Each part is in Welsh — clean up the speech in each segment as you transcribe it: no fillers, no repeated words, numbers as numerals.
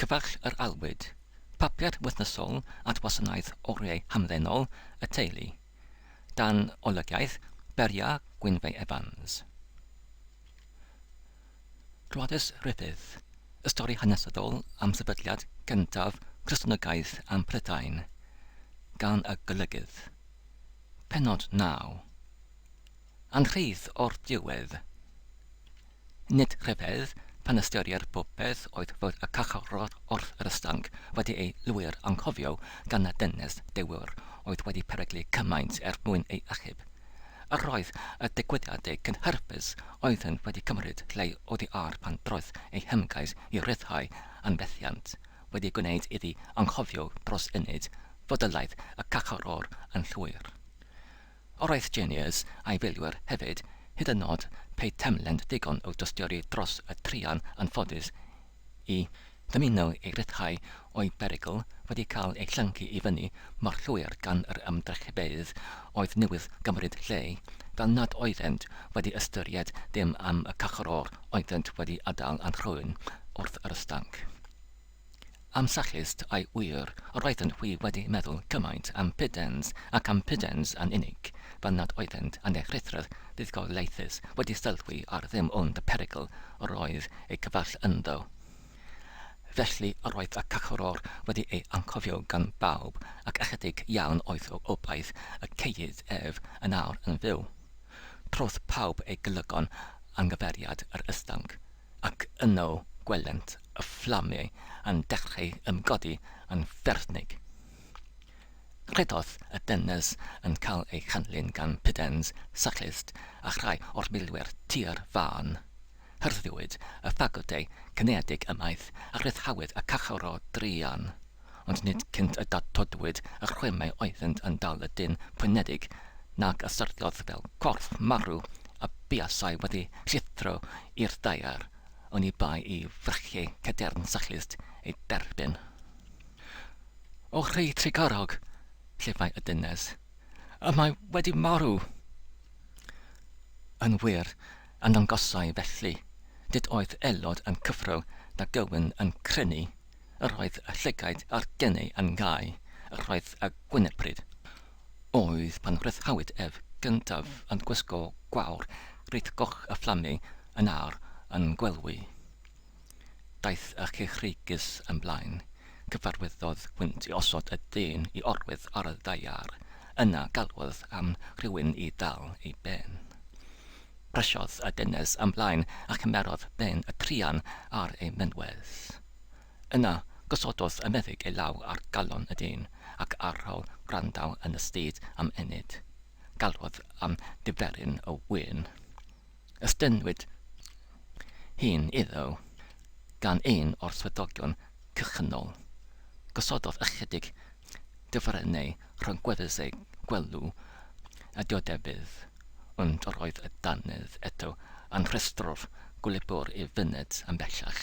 Cyfall yr alwyd, papur wythnosol at wasanaeth oriau hamddenol y teulu, dan olygiaeth Beria Gwynfe Evans. Gwladys Rhydd, y stori hanesyddol am sefydliad gyntaf Cristnogaeth am Prydain, gan y golygydd. Pennod 9. A'n rhydd o'r diwedd. Nid rhyfedd pan ystyrier popeth oedd fod y cachorod wrth yr ystanc wedi ei lwyr anghofio gan y dynes dewyr oedd wedi peryglu cymaint mwyn ei achub. Yr roedd y digwyddiadau cynhyrfus oedden wedi cymryd lle oddi ar pan droedd ei hymgais i ryddhau anfethiant, wedi gwneud iddi anghofio dros uned fodolaeth y cachoror yn llwyr. Roedd genius a'i filwyr hefyd hyd yn oed pe temlend digon o dystori dros y trian yn ffodus i ddymuno ei ryddhau o'i berygl wedi cael ei llyncu i fyny mor llwyr gan yr ymdrechfeydd oedd newydd gymryd lle, fel nad oeddent wedi ystyried dim am y cachoror oeddent wedi adael yn rhywun wrth yr ystanc. Am sachist a'i wir, roedden hwy wedi meddwl cymaint am pydens ac am pydens yn unig, fel nad oeddent yn eich rhythrodd ddiddgoleithus wedi sylwi ar ddim ond y perygl roedd ei cyfall ynddo. Felly roedd y cachoror wedi ei anghofio gan bawb ac ychydig iawn oedd o obaith y ceid ef yn awr yn fyw. Trodd pawb ei golygon anghyferiad yr ystanc ac yno gwelent y fflamau yn dechrau ymgodi yn ferthnig. Rhedodd y dynes yn cael ei chanlyn gan pydens, sachlyst a rhai o'r milwyr tir fan. Hyrddiwyd y ffagodau cynedig ymaith a ryddhawyd y cachoror drian, ond nid cynt y datodwyd y chwymau oeddent yn dal y dyn pwynedig nag ysyrthiodd fel corff marw a buasau wedi llithro i'r daear, ond i bai i frychiau cadern sachlyst ei derbyn. O rhy trigarog, llefai y dynes, y mae wedi marw. Yn wir, yn ddangosau felly, dyd oedd aelod yn cyffro na gywyn yn crynu, yr oedd y llygaid a'r gennau yn gau, yr oedd y gwynebryd. Oedd pan ryddhawyd ef gyntaf yn gwisgo gwawr rhydd goch y fflamau yn awr yn gwelwi. Daeth y chechrigus yn blaen, cyfarwyddodd wynt i osod y dyn i orwydd ar y daear, yna galwodd am rhywun i dal ei ben. Brysiodd y dynes ymlaen a chymerodd ben y trian ar ei mynwedd. Yna gosododd y meddyg ei law ar galon y dyn ac ar ôl gwrandaw yn y styd am enid. Galwodd am diferyn o wyn. Ystynwyd hun iddo gan un o'r swyddogion cychynol. Gosododd ychydig dyfrynau rhwng gwefusau gwelw a diodefydd, ond roedd y danydd eto yn rhestro'r gwlybwr i fyned yn bellach.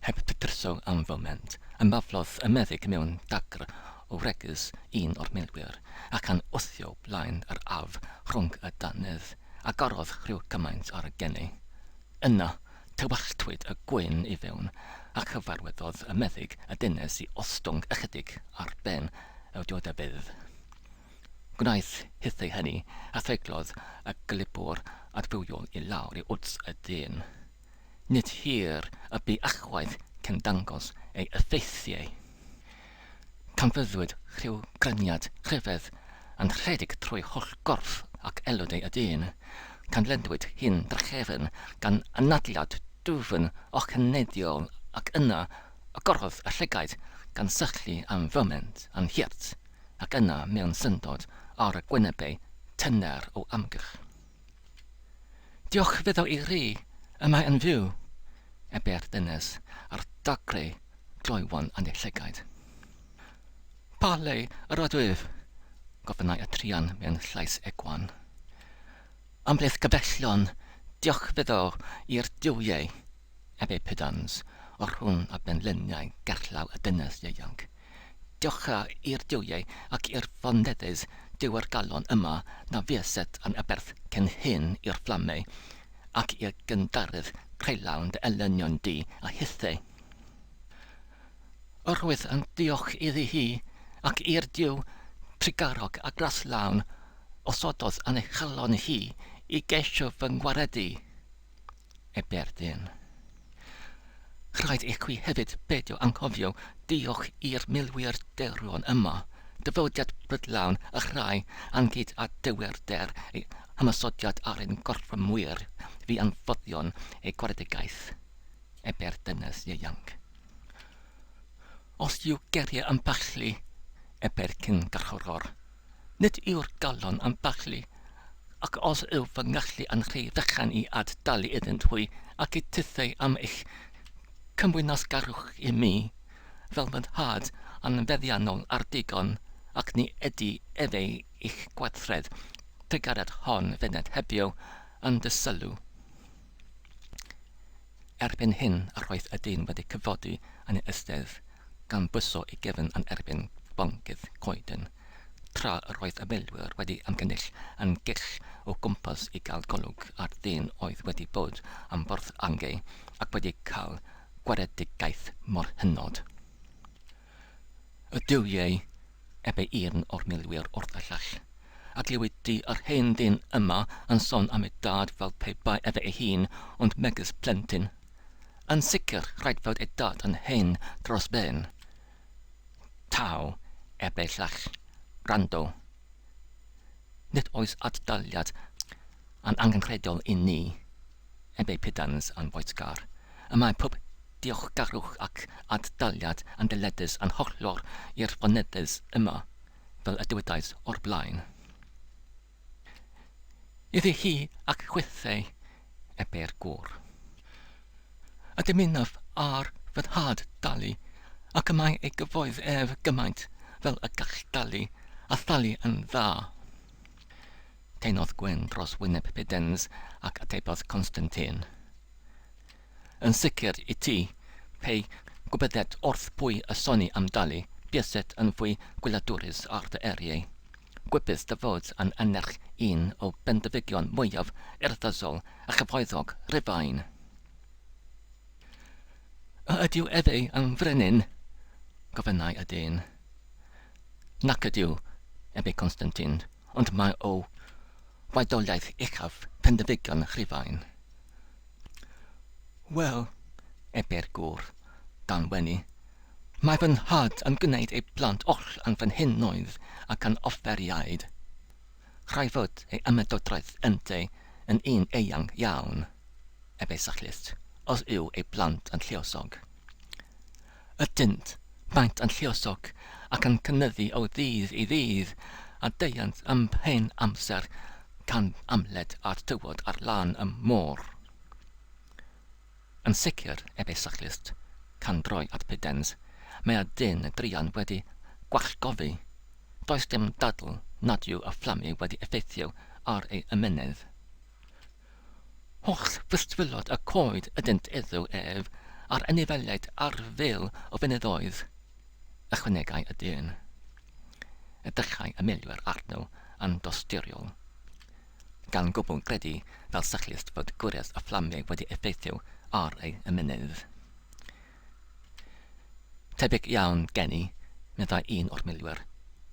Heb pydryso am foment, ymaflodd y meddyg mewn dagr o regus un o'r milwyr ac yn wthio blaen yr af rhwng y danydd a gorodd rhyw cymaint ar y gennau. Yna, tywalltwyd y gwyn i fewn a chyfarwyddodd y meddyg y dynes i ostwng ychydig ar ben y diodefydd. Gwnaeth hithau hynny a theiglodd y glibwr adfywiol i lawr i wrth y dyn. Nid hir y bu achwaith cyn dangos ei effeithiau. Canfyddwyd rhyw gryniad rhyfedd yn rhedeg trwy holl gorff ac elodau y dyn, canlendwyd hyn drachefn gan anadliad dwfn ochnediol ac yna agorodd y llygaid gan sychlu am foment yn hirt ac yna mewn syndod ar y gwynebau tyner o amgylch. Diolch fyddo i ri, y mae yn fyw, ebe'r dynes ar dagrau gloiwan yn ei llygaid. Paleu yr adwyf, gofynnau y trian mewn llais egwan. Ambleth gyfellion, diolch fyddo i'r diwiau, ebe pydans, o'r hwn a benlyniau gerllaw y dynes ieuanc. Diolch i'r diwiau ac i'r fondeddys diwy'r galon yma na fuaset yn aberth cyn hyn i'r fflamau ac i'r gyndarydd creullawn dy elynion di a hithau. Roedd yn diolch iddi hi ac i'r diw trigarog a graslawn osododd yn ei chalon hi I geisio fy ngwaredu. Berdyn. Rhaid I chwi hefyd beidio anghofio diolch i'r milwyr derion yma, dyfodiad brydlawn y rhai angyd a dywerder ei hymysodiad ar ein gorffymwyr fi anffoddion ei gwaredigaeth. Berdynes ieuanc. Os yw geriau yn ballu, cyn garchoror, nid yw'r galon yn ballu, ac os yw fy ngallu yn rhy fechan I addalu iddynt hwy ac I tithau am eich cymwynasgarwch I mi, fel fy nhad yn feddiannol ar digon ac ni ydy efeu eich gwaithred, tegariad hon fened hebio yn dy sylw. Erbyn hyn a roedd y dyn wedi cyfodi yn ei ystedd, gan bwyso I gefn yn erbyn boncydd coeden, tra roedd y milwyr wedi ymgynnull yn gill o gwmpas I gael golwg ar dyn oedd wedi bod am borth angau ac wedi cael gwaredigaeth mor hynod. Y diwiau un o'r milwyr wrth y llall, ac liwyd di yr hen dyn yma yn sôn am ei dad fel pe bai efe ei hun ond megis plentyn. Yn sicr rhaid fod ei dad yn hen dros ben. Taw, ei llall, rando. Nid oes addaliad yn angenrheidiol I ni, pidans yn foetgar, y mae pob diolchgarwch ac addaliad yn dyledus yn hollol i'r fonedus yma, fel y dywedais o'r blaen. Iddi hi ac chwythau eber gwr. A dymunaf ar fy nhad dalu, ac y mae ei gyfoedd ef gymaint fel y gall dalu, a thalu yn dda. Teinodd Gwen dros wyneb Pidens ac atebodd Constantine. Yn sicr I ti, pei gwybyddiad wrth pwy y soni am dalu, bieset yn fwy gwyladwrus ar dy eriau. Gwybys dy fod yn enerch un o bendifigion mwyaf urddysol a chyfoeddog Rhufain. Ydyw efeu yn frenin? Gofynnau y dyn. Nac ydyw, Constantine, ond mae o waedoliaeth uchaf pendifigion Rhufain. Wel, gwr, dan wenu, mae fy nhad yn gwneud ei blant oll yn fy hynnoedd ac yn offeriaid. Rhaid fod ei ymedodraeth yntau yn un eang iawn, sachlist, os yw ei blant yn lluosog. Ydynt, maent yn lluosog ac yn cynyddu o ddydd I ddydd a deiant ym hen amser can amled a'r tywod ar lan y môr. Yn sicr, sachlist, can droi at Pidens, mae dyn y drian wedi gwallgofi. Does dim dadl nad yw y fflamu wedi effeithio ar ei ymenydd. Holl fystfylod y coed ydynt iddo ef ar anifeiliaid ar fel o fynyddoedd, ychwanegau y dyn. Edrychai y milwyr arno yn dosturiol. Gan gwbl gredu fel sachlist fod gwres y fflamiau wedi effeithio ar ei ymenydd. Tebyg iawn geni, meddai un o'r milwyr,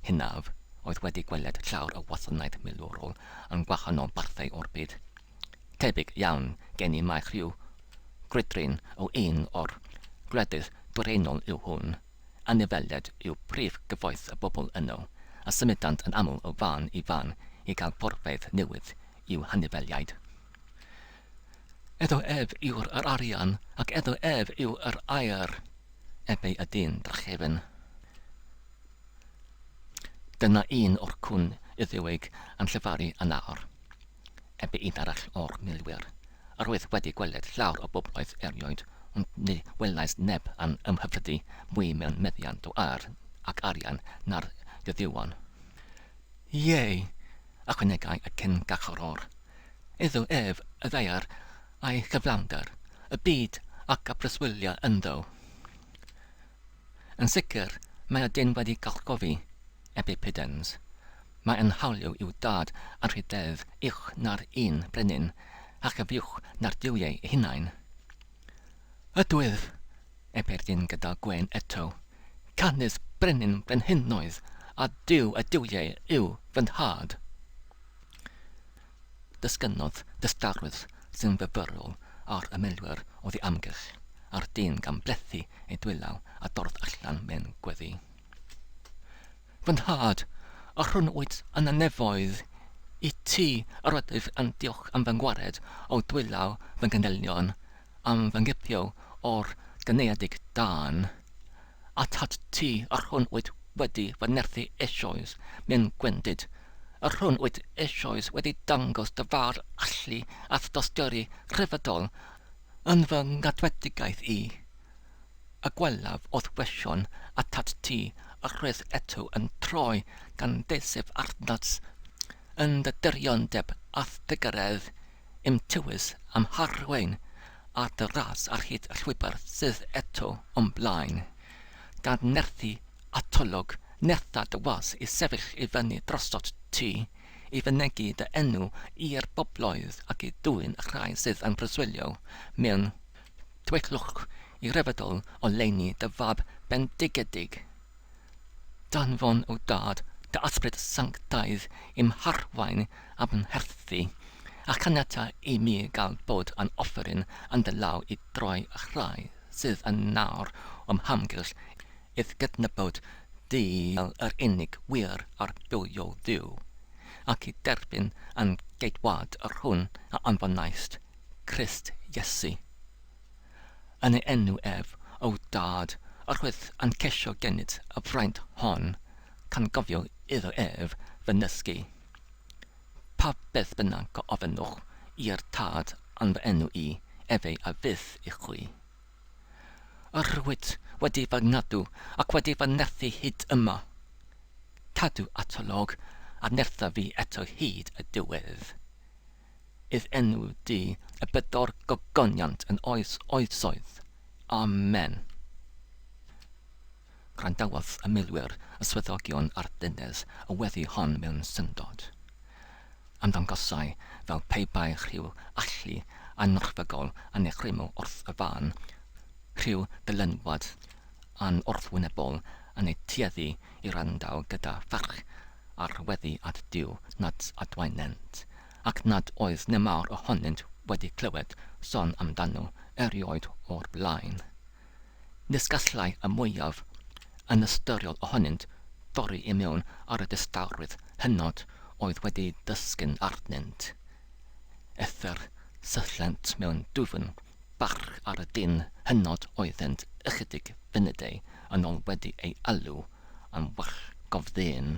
hynaf, oedd wedi gweled llawr y wasanaeth milwrol yn gwahanol barthau o'r byd. Tebyg iawn geni mae rhyw grydrin o un o'r gwledydd dwreinol yw hwn, anifeliad yw prif gyfoeth y bobl yno, a symudant yn aml o fan I fan I gael porfedd newydd yw hanifeliaid. Eddo ef yw'r yr arian ac eddo ef yw yr aer, y dyn drachefn. Dyna un o'r cwn iddiwig yn llyfaru yn awr. Un arall o'r milwyr, a roedd wedi gweled llawer o bobloedd erioed, ond ni welais neb yn ymhyfrydu mwy mewn meddiant o ar ac arian na'r ddyddiwan. Ie, ychwanegau y cyn-gachoror. Iddo ef y ddeiar a'i chyflawnder, y byd ac y preswyliau ynddo. Yn sicr, mae dyn wedi galgofi, Pidens. Mae yn hawlio i'w dad ar rhydedd uwch na'r un brenin, ac y fiwch na'r diwiau eu hunain. Ydwydd, dyn gyda Gwen eto, Canis brenin brenhinoedd, a diwiau yw fy nhad. Dysgynodd dystarwydd sy'n fyfyrol ar y milwyr o ddi amgylch, a'r dyn gan blethu ei dwylaw a dorth allan mewn gweddi. Fy nhad, a rhwnnwyd yn y nefoedd, i ti yr ydych yn diolch am fy ngwared o dwylaw fy nghanelion, am fy ngipio o'r gyneadig dan, a tad ti a rhwnnwyd wedi fy nerthu eisoes mewn gwendid, a rhwnnwyd eisoes wedi dangos dy far allu at dostyri rhyfedol yn fy ngadwedigaeth i. Y gwelaf oedd wesion a tad ti a rhydd eto yn troi gan desif arnats yn dy diriondeb ath dy gyredd im tywys am harwain a dy ras ar hyd y llwybr sydd eto o'n blaen, gan nerthu atolwg netha dy was i sefyll i fyny drosod ti, i fynegu dy enw i'r bobloedd ac i dwyn y rhai sydd yn preswylio mewn dweichlwch i rhyfedol o leini dy fab bendigedig. Danfon o dad dy asbryd sanctaidd im harwain am herthu, a caniata i mi gael bod yn offeryn yn dy law i droi y rhai sydd yn nawr o'm hamgylch idd gydnabod di fel yr unig wir ar bywio ddiw, ac i derbyn yn geidwad yr hwn a anfonaist, Crist Iesu. Yn ei enw ef, o dad, yr wyth yn cesio gennyt y fraint hon, can gofio iddo ef fy nysgu. Pa beth bynnag go ofynwch i'r tad yn fy enw i, efe a fydd i chwi. Yr rwyd wedi fy ngadw ac wedi fy nerthu hyd yma. Cadw atolog a nertha fi eto hyd y diwedd. Idd enw di y bydor gogoniant yn oesoedd. Amen. Gwrandawodd y milwyr y swyddogion a'r dynes y weddi hon mewn syndod. Amdangosau fel peibai rhyw allu a norfygol yn eich rhymo wrth y fan, rhyw dylynwad a'n wrthwynebol yn ei tueddu i randaw gyda pharch ar weddi at diw nad adwaenent, ac nad oedd nemawr ohonynt wedi clywed son amdano erioed o'r blaen. Nisgallai y mwyaf yn ystyriol ohonynt dorri i mewn ar y dystawrydd hynod oedd wedi dysgu'n arnynt. Ether syllent mewn dwfn bach ar y dyn hynod oeddent ychydig funudau yn ôl wedi ei alw yn wach gofddyn.